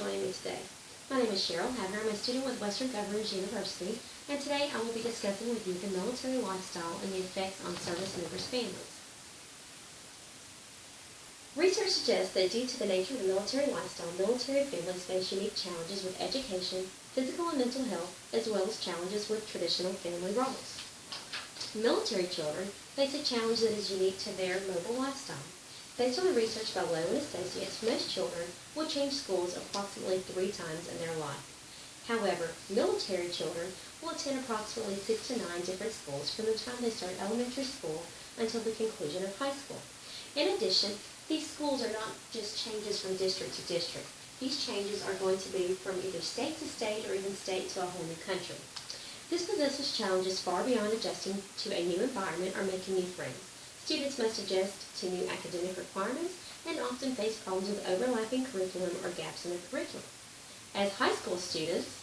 joining me today. My name is Cheryl Havner. I'm a student with Western Governors University, and today I will be discussing with you the military lifestyle and the effects on service members' families. Research suggests that due to the nature of the military lifestyle, military families face unique challenges with education, physical and mental health, as well as challenges with traditional family roles. Military children face a challenge that is unique to their mobile lifestyle. Based on the research by Lowe and Associates, most children will change schools approximately 3 times in their life. However, military children will attend approximately 6 to 9 different schools from the time they start elementary school until the conclusion of high school. In addition, these schools are not just changes from district to district. These changes are going to be from either state to state or even state to a whole new country. This possesses challenges far beyond adjusting to a new environment or making new friends. Students must adjust to new academic requirements and often face problems with overlapping curriculum or gaps in the curriculum. As high school students,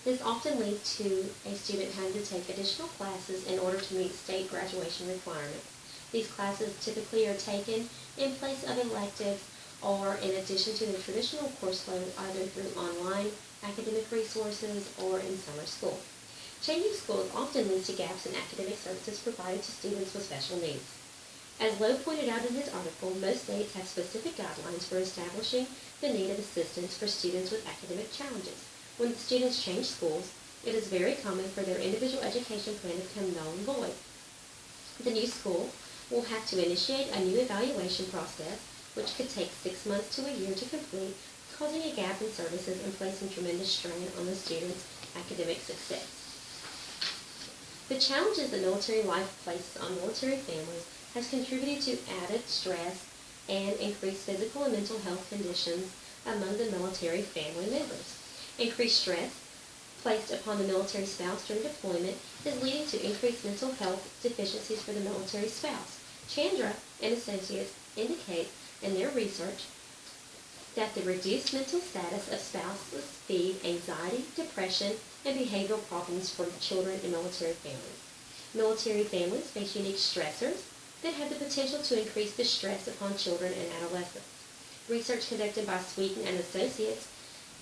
this often leads to a student having to take additional classes in order to meet state graduation requirements. These classes typically are taken in place of electives or in addition to the traditional course load, either through online academic resources or in summer school. Changing schools often leads to gaps in academic services provided to students with special needs. As Lowe pointed out in his article, most states have specific guidelines for establishing the need of assistance for students with academic challenges. When the students change schools, it is very common for their individual education plan to become null and void. The new school will have to initiate a new evaluation process, which could take 6 months to a year to complete, causing a gap in services and placing tremendous strain on the students' academic success. The challenges that military life places on military families has contributed to added stress and increased physical and mental health conditions among the military family members. Increased stress placed upon the military spouse during deployment is leading to increased mental health deficiencies for the military spouse. Chandra and Associates indicate in their research that the reduced mental status of spouses feed anxiety, depression, and behavioral problems for children in military families. Military families face unique stressors that have the potential to increase the stress upon children and adolescents. Research conducted by Sweeten and Associates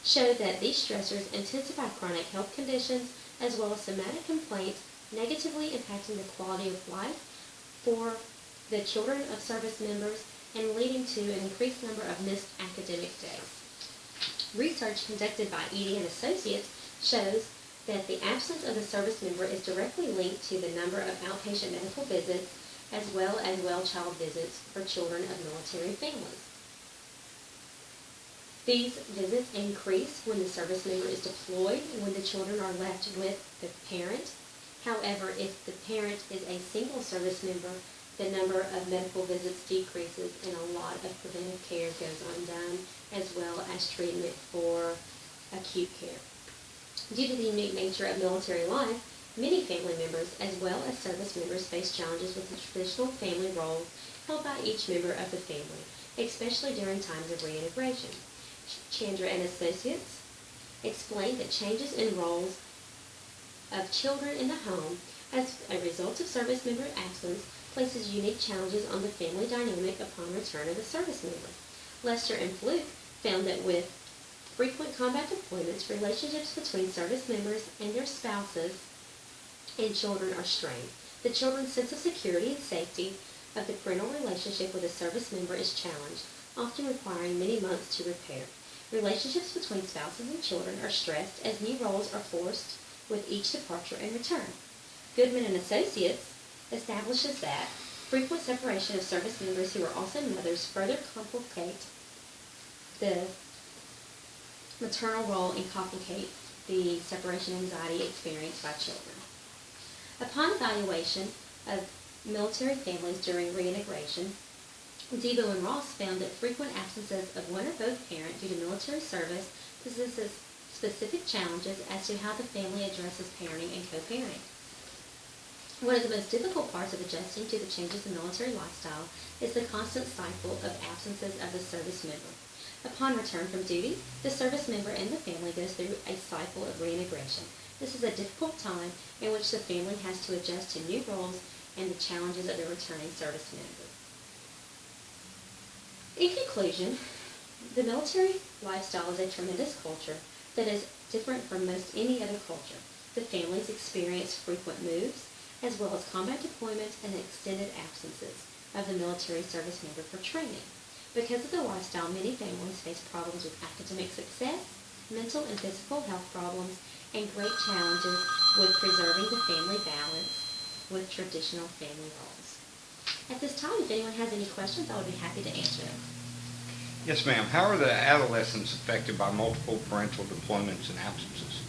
showed that these stressors intensify chronic health conditions as well as somatic complaints, negatively impacting the quality of life for the children of service members and leading to an increased number of missed academic days. Research conducted by Edie and Associates shows that the absence of the service member is directly linked to the number of outpatient medical visits as well as well-child visits for children of military families. These visits increase when the service member is deployed and when the children are left with the parent. However, if the parent is a single service member, the number of medical visits decreases and a lot of preventive care goes undone, as well as treatment for acute care. Due to the unique nature of military life, many family members, as well as service members, face challenges with the traditional family roles held by each member of the family, especially during times of reintegration. Chandra and Associates explained that changes in roles of children in the home as a result of service member absence places unique challenges on the family dynamic upon return of the service member. Lester and Fluke found that with frequent combat deployments, relationships between service members and their spouses and children are strained. The children's sense of security and safety of the parental relationship with a service member is challenged, often requiring many months to repair. Relationships between spouses and children are stressed as new roles are forced with each departure and return. Goodman and Associates establishes that frequent separation of service members who are also mothers further complicate the maternal role and complicate the separation anxiety experienced by children. Upon evaluation of military families during reintegration, Debo and Ross found that frequent absences of one or both parent due to military service possesses specific challenges as to how the family addresses parenting and co-parenting. One of the most difficult parts of adjusting to the changes in military lifestyle is the constant cycle of absences of the service member. Upon return from duty, the service member and the family goes through a cycle of reintegration. This is a difficult time in which the family has to adjust to new roles and the challenges of the returning service member. In conclusion, The military lifestyle is a tremendous culture that is different from most any other culture. The families experience frequent moves, as well as combat deployments and extended absences of the military service member for training. Because of the lifestyle, many families face problems with academic success, mental and physical health problems, and great challenges with preserving the family balance with traditional family roles. At this time, if anyone has any questions, I would be happy to answer them. Yes, ma'am. How are the adolescents affected by multiple parental deployments and absences?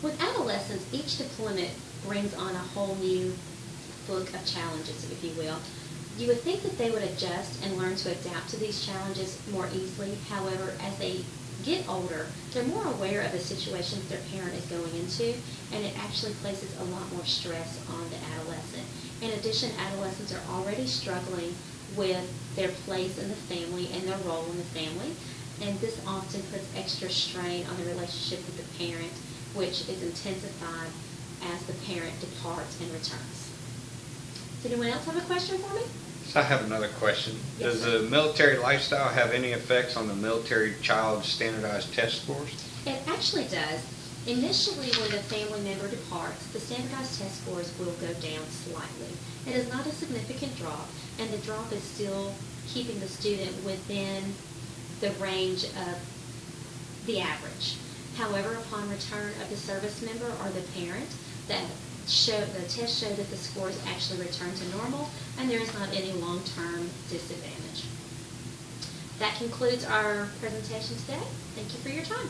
With adolescents, each deployment brings on a whole new book of challenges, if you will. You would think that they would adjust and learn to adapt to these challenges more easily. However, as they get older, they're more aware of the situations their parent is going into, and it actually places a lot more stress on the adolescent. In addition, adolescents are already struggling with their place in the family and their role in the family, and this often puts extra strain on the relationship with the parent, which is intensified as the parent departs and returns. Does anyone else have a question for me? So I have another question. Yes, Does sir. the military lifestyle have any effects on the military child's standardized test scores? It actually does. Initially, when the family member departs, the standardized test scores will go down slightly. It is not a significant drop, and the drop is still keeping the student within the range of the average. However, upon return of the service member or the parent, the tests show that the scores actually return to normal, and there is not any long-term disadvantage. That concludes our presentation today. Thank you for your time.